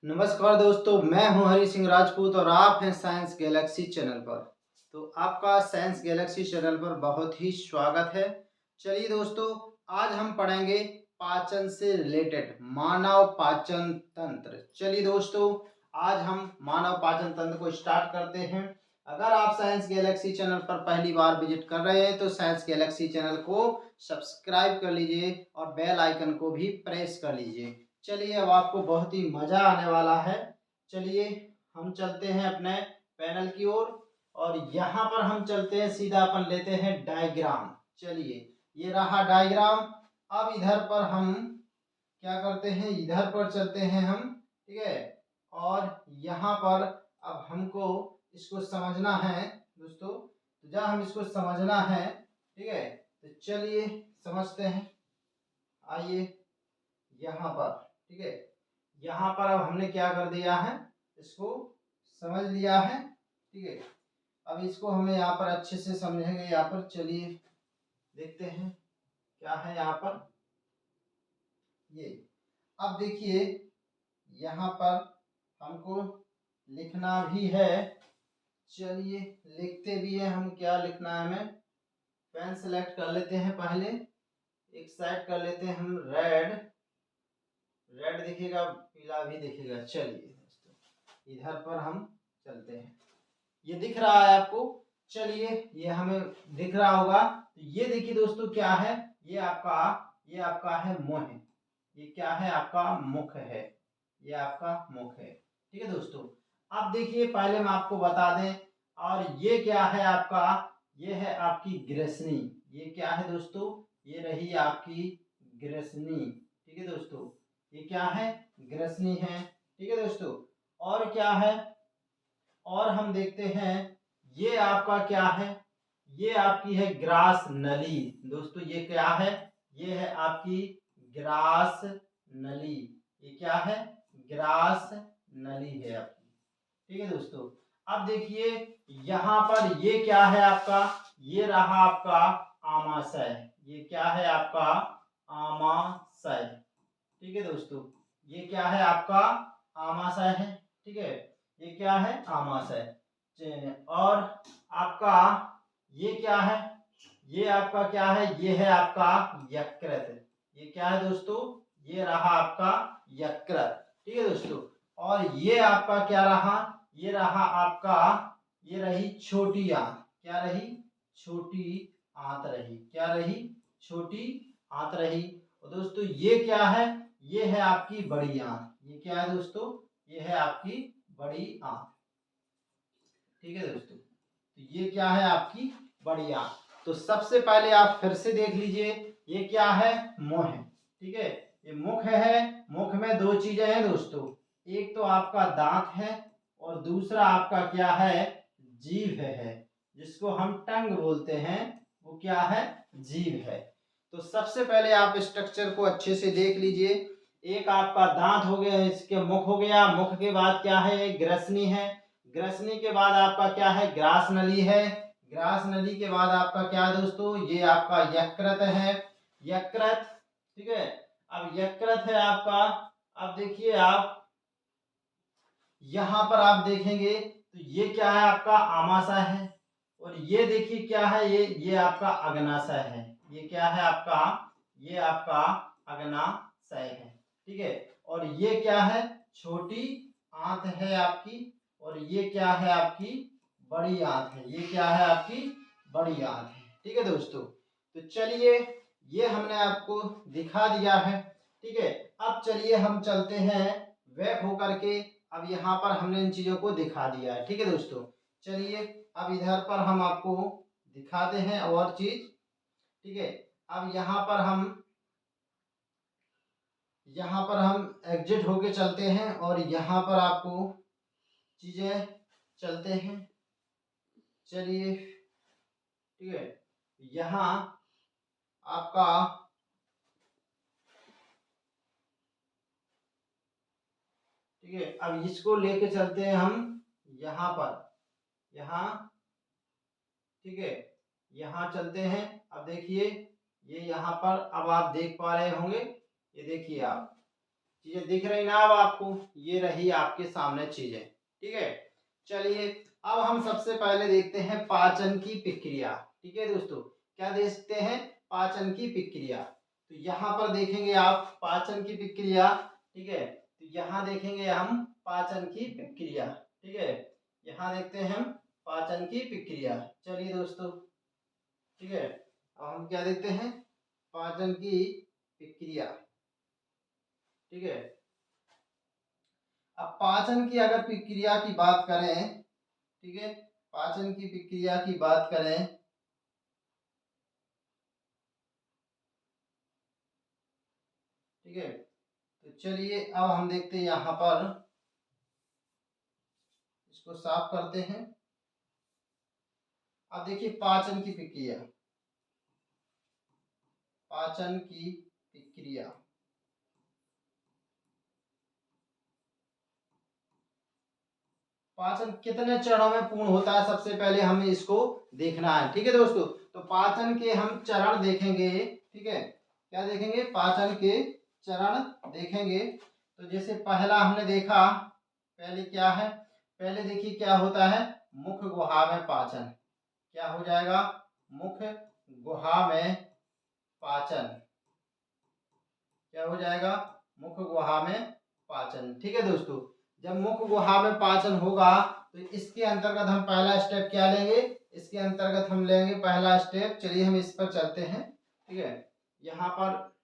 नमस्कार दोस्तों, मैं हूं हरी सिंह राजपूत और आप हैं साइंस गैलेक्सी चैनल पर। तो आपका साइंस गैलेक्सी चैनल पर बहुत ही स्वागत है। चलिए दोस्तों, आज हम पढ़ेंगे पाचन से रिलेटेड मानव पाचन तंत्र। चलिए दोस्तों, आज हम मानव पाचन तंत्र को स्टार्ट करते हैं। अगर आप साइंस गैलेक्सी चैनल पर पहली बार विजिट कर रहे हैं तो साइंस गैलेक्सी चैनल को सब्सक्राइब कर लीजिए और बेल आइकन को भी प्रेस कर लीजिए। चलिए, अब आपको बहुत ही मज़ा आने वाला है। चलिए हम चलते हैं अपने पैनल की ओर और यहाँ पर हम चलते हैं, सीधा अपन लेते हैं डायग्राम। चलिए, ये रहा डायग्राम। अब इधर पर हम क्या करते हैं, इधर पर चलते हैं हम, ठीक है। और यहाँ पर अब हमको इसको समझना है दोस्तों, तो जब हम इसको समझना है, ठीक है, तो चलिए समझते हैं। आइए यहाँ पर, ठीक है, यहाँ पर अब हमने क्या कर दिया है, इसको समझ लिया है, ठीक है। अब इसको हमें यहाँ पर अच्छे से समझेंगे। यहाँ पर चलिए देखते हैं क्या है यहाँ पर। ये अब देखिए, यहाँ पर हमको लिखना भी है। चलिए लिखते भी है हम। क्या लिखना है हमें, पेन सेलेक्ट कर लेते हैं पहले। एक साइड कर लेते हैं हम रेड। रेड दिखेगा, पीला भी दिखेगा। चलिए दोस्तों, इधर पर हम चलते हैं। ये दिख रहा है आपको? चलिए, ये हमें दिख रहा होगा। तो ये देखिए दोस्तों, क्या है, ये आपका है मुंह। ये क्या है, आपका मुख है। ये आपका मुख है, ठीक है दोस्तों। अब देखिए, पहले हम आपको बता दें, और ये क्या है आपका, ये है आपकी ग्रसनी। ये क्या है दोस्तों, ये रही आपकी ग्रसनी, ठीक है दोस्तों। ये क्या है, ग्रसनी है, ठीक है दोस्तों। और क्या है, और हम देखते हैं, ये आपका क्या है, ये आपकी है ग्रास नली। दोस्तों ये क्या है, ये है आपकी ग्रास नली। ये क्या है, ग्रास नली है आपकी, ठीक है दोस्तों। अब देखिए, यहाँ पर ये क्या है आपका, ये रहा आपका आमाशय। ये क्या है आपका, आमाशय, ठीक है दोस्तों। ये क्या है आपका, आमाशय है, ठीक है। ये क्या है, आमाशय। और आपका ये क्या है, ये आपका क्या है, ये है आपका यकृत। ये क्या है दोस्तों, ये रहा आपका यकृत, ठीक है दोस्तों। और ये आपका क्या रहा, ये रहा आपका, ये रही छोटी आंत। क्या रही, छोटी आंत रही। क्या रही, छोटी आंत रही। और दोस्तों ये क्या है, ये है आपकी बड़ी आंत। ये क्या है दोस्तों, ये है आपकी बड़ी आंत, ठीक है दोस्तों। तो ये क्या है, आपकी बड़ी आंत। तो सबसे पहले आप फिर से देख लीजिए, ये क्या है, मुंह, ठीक है। ये मुख है। मुख में दो चीजें हैं दोस्तों, एक तो आपका दांत है और दूसरा आपका क्या है, जीभ है, जिसको हम टंग बोलते हैं। वो क्या है, जीभ है। तो सबसे पहले आप स्ट्रक्चर को अच्छे से देख लीजिए। एक आपका दांत हो गया, इसके मुख हो गया। मुख के बाद क्या है, एक ग्रसनी है। ग्रसनी के बाद आपका क्या है, ग्रास नली है। ग्रास नली के बाद आपका क्या है दोस्तों, ये आपका यकृत है। यकृत, ठीक है। अब यकृत है आपका। अब देखिए आप यहाँ पर आप देखेंगे तो ये क्या है, आपका आमाशय है। और ये देखिए क्या है, ये आपका अग्नाशय है। ये क्या है आपका, ये आपका अग्नाशय है, ठीक है। और ये क्या है, छोटी आंत है आपकी। और ये क्या है, आपकी बड़ी आंत है। ये क्या है, आपकी बड़ी आंत है, ठीक है दोस्तों। तो चलिए, ये हमने आपको दिखा दिया है, ठीक है। अब चलिए हम चलते हैं बैक होकर के। अब यहाँ पर हमने इन चीजों को दिखा दिया है, ठीक है दोस्तों। चलिए अब इधर पर हम आपको दिखाते हैं और चीज, ठीक है। अब यहाँ पर हम एग्जिट होके चलते हैं और यहाँ पर आपको चीजें चलते हैं। चलिए, ठीक है, यहाँ आपका, ठीक है, अब इसको लेके चलते हैं हम यहाँ पर, यहाँ, ठीक है, यहाँ चलते हैं। अब देखिए, ये यहाँ पर अब आप देख पा रहे होंगे, ये देखिए आप, चीजें दिख रही ना अब आपको, ये रही आपके सामने चीजें, ठीक है। चलिए अब हम सबसे पहले देखते हैं पाचन की प्रक्रिया, ठीक है दोस्तों। क्या देखते हैं? पाचन की प्रक्रिया। तो यहाँ पर देखेंगे आप पाचन की प्रक्रिया, ठीक है। तो यहाँ देखेंगे हम पाचन की प्रक्रिया, ठीक है। यहाँ देखते हैं हम पाचन की प्रक्रिया। चलिए दोस्तों, ठीक है। अब हम क्या देखते हैं? पाचन की प्रक्रिया, ठीक है। अब पाचन की अगर प्रक्रिया की बात करें, ठीक है, पाचन की प्रक्रिया की बात करें, ठीक है। तो चलिए अब हम देखते हैं यहाँ पर, इसको साफ करते हैं। अब देखिए पाचन की प्रक्रिया, पाचन की प्रक्रिया, पाचन कितने चरणों में पूर्ण होता है, सबसे पहले हमें इसको देखना है, ठीक है दोस्तों। तो पाचन के हम चरण देखेंगे, ठीक है। क्या देखेंगे? पाचन के चरण देखेंगे। तो जैसे पहला हमने देखा, पहले क्या है? पहले देखिए क्या होता है, मुख गुहा में पाचन। क्या हो जाएगा? मुख गुहा में पाचन। क्या हो जाएगा? मुख गुहा में पाचन, ठीक है दोस्तों। जब मुख गुहा में पाचन होगा तो इसके अंतर्गत हम पहला स्टेप क्या लेंगे? इसके अंतर्गत हम लेंगे पहला स्टेप, चलिए हम इस पर चलते हैं, ठीक है। यहाँ पर,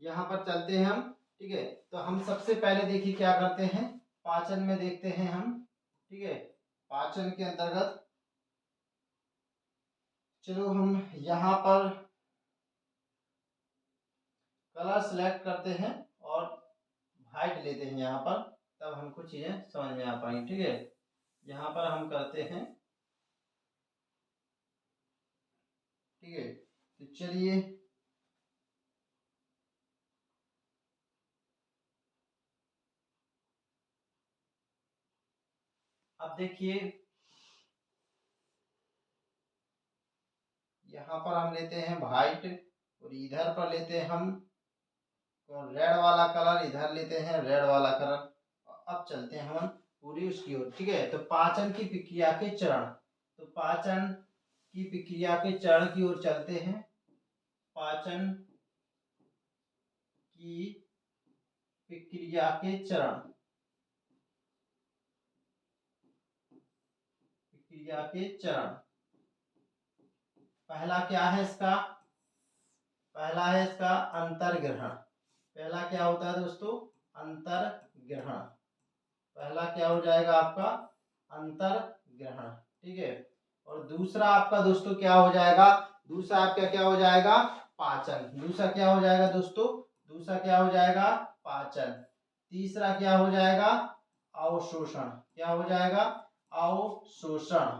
यहाँ पर चलते हैं हम, ठीक है। तो हम सबसे पहले देखिए क्या करते हैं, पाचन में देखते हैं हम, ठीक है। पाचन के अंतर्गत चलो हम यहाँ पर कलर सेलेक्ट करते हैं और हाइट लेते हैं यहाँ पर, तब हमको चीजें समझ में आ पाएंगी, ठीक है। यहाँ पर हम करते हैं, ठीक है। तो चलिए अब देखिए यहाँ पर हम लेते हैं वाइट और इधर पर लेते हैं हम तो रेड वाला कलर, इधर लेते हैं रेड वाला कलर। अब चलते हैं हम पूरी उसकी ओर, ठीक है। तो पाचन की प्रक्रिया के चरण, तो पाचन की प्रक्रिया के चरण की ओर चलते हैं। पाचन की प्रक्रिया के चरण, प्रक्रिया के चरण। पहला क्या है इसका? पहला है इसका अंतर्ग्रहण। पहला क्या होता है दोस्तों? अंतर्ग्रहण। पहला क्या हो जाएगा आपका? अंतर्ग्रहण, ठीक है। और दूसरा आपका दोस्तों क्या हो जाएगा? दूसरा आपका क्या हो जाएगा? पाचन। दूसरा क्या हो जाएगा दोस्तों? दूसरा क्या हो जाएगा? पाचन। तीसरा क्या हो जाएगा? अवशोषण। क्या हो जाएगा? अवशोषण।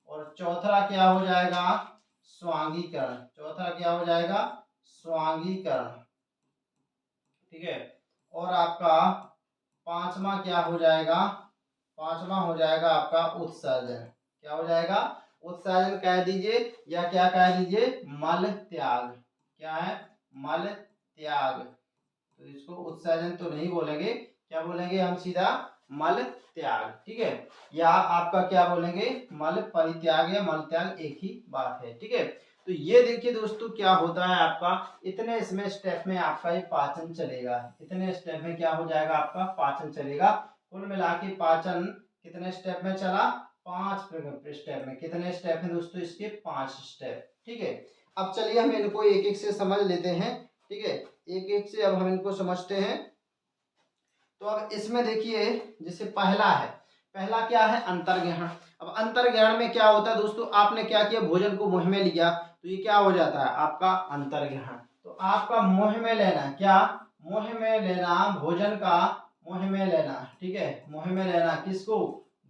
और चौथा क्या हो जाएगा? स्वांगीकरण। चौथा क्या हो जाएगा? स्वांगीकरण, ठीक है। और आपका पांचवा क्या हो जाएगा? पांचवा हो जाएगा आपका उत्सर्जन। क्या हो जाएगा? उत्सर्जन कह दीजिए या क्या कह दीजिए? मल त्याग। क्या है? मल त्याग। तो इसको उत्सर्जन तो नहीं बोलेंगे, क्या बोलेंगे हम? सीधा मल त्याग, ठीक है। या आपका क्या बोलेंगे? मल परित्याग या मल त्याग, एक ही बात है, ठीक है। तो ये देखिए दोस्तों क्या होता है आपका, इतने इसमें स्टेप में आपका ये पाचन चलेगा। इतने स्टेप में क्या हो जाएगा? आपका पाचन चलेगा। कुल मिला के पाचन कितने स्टेप में चला? 5 स्टेप में। कितने स्टेप हैं दोस्तों इसके? 5 स्टेप, ठीक है। अब चलिए हम इनको एक एक से समझ लेते हैं, ठीक है। एक एक से अब हम इनको समझते हैं। तो अब इसमें देखिए जैसे पहला है, पहला क्या है? अंतर्ग्रहण। अब अंतर्ग्रहण में क्या होता है दोस्तों? आपने क्या किया? भोजन को मुंह में लिया तो ये क्या हो जाता है? आपका अंतर्ग्रहण। तो आपका मुंह में लेना, क्या? मुंह में लेना भोजन का, मुंह में लेना, ठीक है। मुंह में लेना किसको?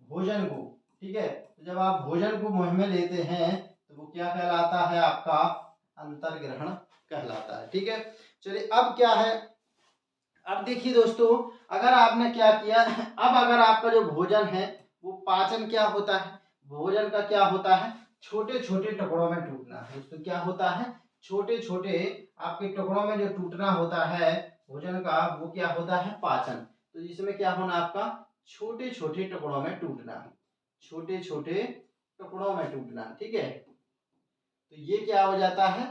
भोजन को, ठीक है। तो जब आप भोजन को मुंह में लेते हैं तो वो क्या कहलाता है? आपका अंतर्ग्रहण कहलाता है, ठीक है। चलिए अब क्या है? अब देखिए दोस्तों, अगर आपने क्या किया, अब अगर आपका जो भोजन है वो पाचन क्या होता है? भोजन का क्या होता है? छोटे छोटे टुकड़ों में टूटना है दोस्तों। क्या होता है? छोटे छोटे आपके टुकड़ों में जो टूटना होता है भोजन का, वो क्या होता है? पाचन। तो इसमें क्या होना आपका? छोटे छोटे टुकड़ों में टूटना, छोटे छोटे टुकड़ों में टूटना। ठीक है, तो ये क्या हो जाता है?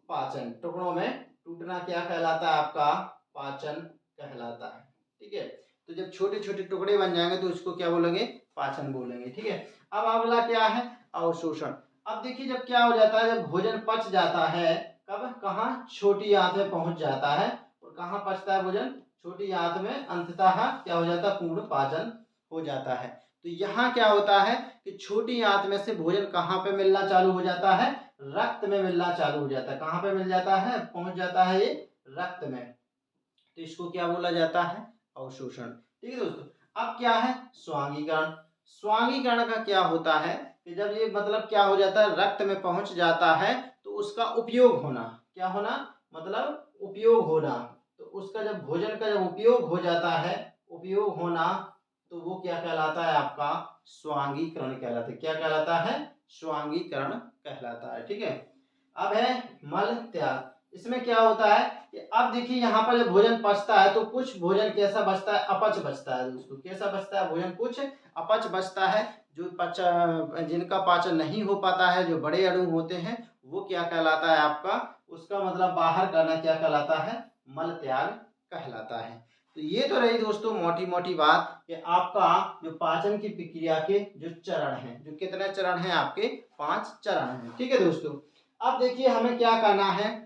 पाचन। टुकड़ों में टूटना क्या कहलाता है आपका? पाचन कहलाता है। ठीक है, तो जब छोटे छोटे टुकड़े बन जाएंगे तो उसको क्या बोलेंगे? पाचन बोलेंगे। ठीक है, अब अगला क्या है? अवशोषण। अब देखिए जब क्या हो जाता है, जब भोजन पच जाता है, कब? कहाँ? छोटी आंत में पहुंच जाता है। और कहाँ पचता है भोजन? छोटी आंत में। अंततः क्या हो जाता है? पूर्ण पाचन हो जाता है। तो यहाँ क्या होता है कि छोटी आंत में से भोजन कहाँ पे मिलना चालू हो जाता है? रक्त में मिलना चालू हो जाता है। कहाँ पे मिल जाता है? पहुंच जाता है ये रक्त में। तो इसको क्या बोला जाता है? अवशोषण। ठीक है दोस्तों, अब क्या है? स्वांगीकरण। स्वांगीकरण का क्या होता है कि जब ये मतलब क्या हो जाता है? रक्त में पहुंच जाता है तो उसका उपयोग होना। क्या होना? मतलब उपयोग होना। तो उसका जब भोजन का जब उपयोग हो जाता है, उपयोग होना, तो वो क्या कहलाता है आपका? स्वांगीकरण कहलाता है। क्या कहलाता है? स्वांगीकरण कहलाता है। ठीक है, अब है मल त्याग। इसमें क्या होता है कि अब देखिए यहाँ पर जब भोजन पचता है तो कुछ भोजन कैसा बचता है? अपच बचता है दोस्तों। कैसा बचता है भोजन? कुछ अपच बचता है। जो जिनका पाचन नहीं हो पाता है, जो बड़े अणु होते हैं, वो क्या कहलाता है आपका? उसका मतलब बाहर करना क्या कहलाता है? मल त्याग कहलाता है। तो ये तो रही दोस्तों मोटी मोटी बात कि आपका जो पाचन की प्रक्रिया के जो चरण हैं, जो कितने चरण हैं आपके? 5 चरण हैं। ठीक है दोस्तों, अब देखिए हमें क्या करना है,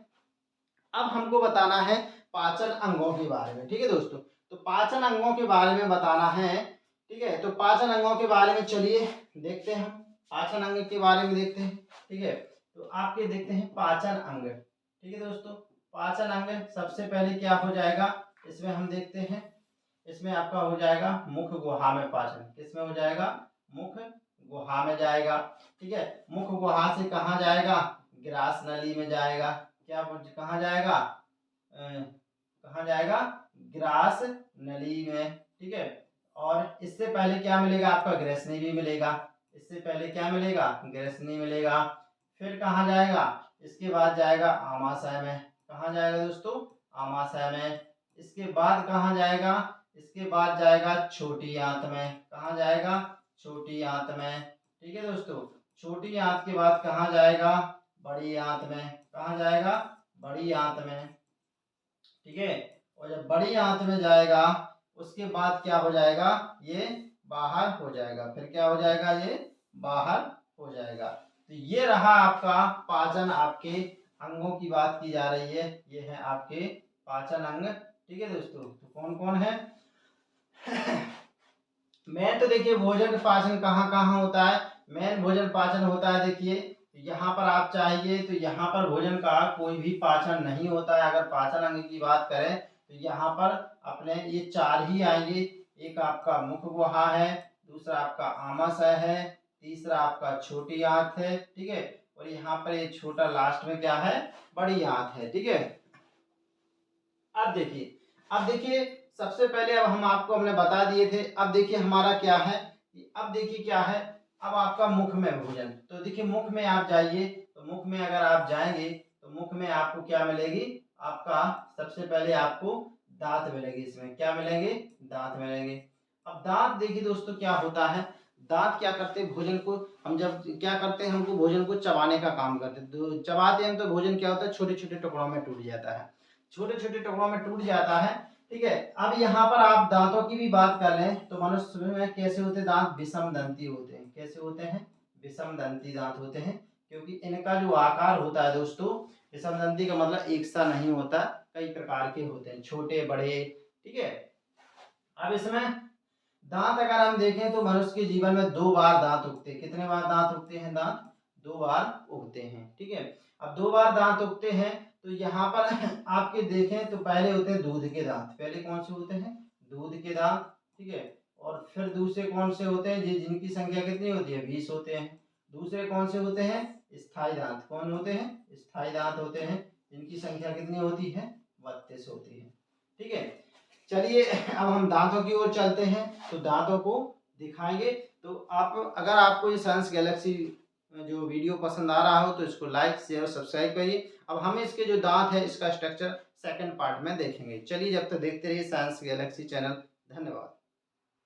अब हमको बताना है पाचन अंगों के बारे में। ठीक है दोस्तों, तो पाचन अंगों के बारे में बताना है। ठीक है, तो पाचन अंगों के बारे में चलिए देखते हैं, हम पाचन अंग के बारे में देखते हैं। ठीक है, तो आपके देखते हैं पाचन अंग। ठीक है दोस्तों, पाचन अंग सबसे पहले क्या हो जाएगा? इसमें हम देखते हैं, इसमें आपका हो जाएगा मुख गुहा में पाचन। किसमें हो जाएगा? मुख गुहा में जाएगा। ठीक है, मुख गुहा से कहाँ जाएगा? ग्रास नली में जाएगा। क्या कहाँ जाएगा? कहाँ जाएगा? ग्रास नली में। ठीक है, और इससे पहले क्या मिलेगा आपका? ग्रसनी भी मिलेगा। इससे पहले क्या मिलेगा? ग्रसनी मिलेगा। फिर कहाँ जाएगा? इसके बाद जाएगा आमाशय में। कहाँ जाएगा दोस्तों? आमाशय में। इसके बाद कहाँ जाएगा? इसके बाद जाएगा छोटी आंत में। कहाँ जाएगा? छोटी आंत में। ठीक है दोस्तों, छोटी आंत के बाद कहाँ जाएगा? बड़ी आंत में। कहाँ जाएगा? बड़ी आंत में। ठीक है, और जब बड़ी आंत में जाएगा उसके बाद क्या हो जाएगा? ये बाहर हो जाएगा। फिर क्या हो जाएगा? ये बाहर हो जाएगा। तो ये रहा आपका पाचन, आपके अंगों की बात की जा रही है। ये है आपके पाचन अंग। ठीक है दोस्तों, तो कौन कौन है? मेन तो देखिए भोजन पाचन कहाँ कहाँ होता है? मेन भोजन पाचन होता है, देखिए यहाँ पर आप चाहिए तो यहाँ पर भोजन का कोई भी पाचन नहीं होता है। अगर पाचन अंग की बात करें तो यहाँ पर अपने ये 4 ही आएंगे। एक आपका मुख गुहा है, दूसरा आपका आमाशय है, तीसरा आपका छोटी आंत है। ठीक है, और यहाँ पर ये छोटा लास्ट में क्या है? बड़ी आंत है। ठीक है, अब देखिए सबसे पहले अब हम आपको हमने बता दिए थे। अब देखिए हमारा क्या है, अब देखिए क्या है, अब आपका मुख में भोजन। तो देखिए मुख में आप जाइए, तो मुख में अगर आप जाएंगे तो मुख में आपको क्या मिलेगी? आपका सबसे पहले आपको दांत मिलेगी। इसमें क्या मिलेंगे? दांत मिलेंगे। अब दांत देखिए दोस्तों क्या होता है, दांत क्या करते हैं? भोजन को हम जब क्या करते हैं, हमको भोजन को चबाने का काम करते हैं। तो चबाते हैं तो भोजन क्या होता है? छोटे छोटे टुकड़ों में टूट जाता है, छोटे छोटे टुकड़ों में टूट जाता है। ठीक है, अब यहाँ पर आप दांतों की भी बात कर लें तो मनुष्य में कैसे होते हैं दांत? विषम दंती होते हैं। कैसे होते हैं? विषम दंती दांत होते हैं, क्योंकि इनका जो आकार होता है दोस्तों, विषम दंती का मतलब एक सा नहीं होता, कई प्रकार के होते हैं, छोटे बड़े। ठीक है, अब इसमें दांत अगर हम देखें तो मनुष्य के जीवन में 2 बार दांत उगते हैं। कितने बार दांत उगते हैं? दांत 2 बार उगते हैं। ठीक है, अब 2 बार दांत उगते हैं तो यहाँ पर आपके देखें तो पहले होते हैं दूध के दांत। पहले कौन से होते हैं? दूध के दांत। ठीक है, और फिर दूसरे कौन से होते हैं? जिनकी संख्या कितनी होती है? 20 होते हैं। दूसरे कौन से होते हैं? स्थायी दांत। कौन होते हैं? स्थायी दांत होते हैं, जिनकी संख्या कितनी होती है? 32 होती है। ठीक है, चलिए अब हम दांतों की ओर चलते हैं, तो दांतों को दिखाएंगे। तो आप अगर आपको ये साइंस गैलेक्सी जो वीडियो पसंद आ रहा हो तो इसको लाइक शेयर और सब्सक्राइब करिए। अब हम इसके जो दांत है इसका स्ट्रक्चर सेकंड पार्ट में देखेंगे। चलिए जब तक देखते रहिए साइंस गैलेक्सी चैनल। धन्यवाद।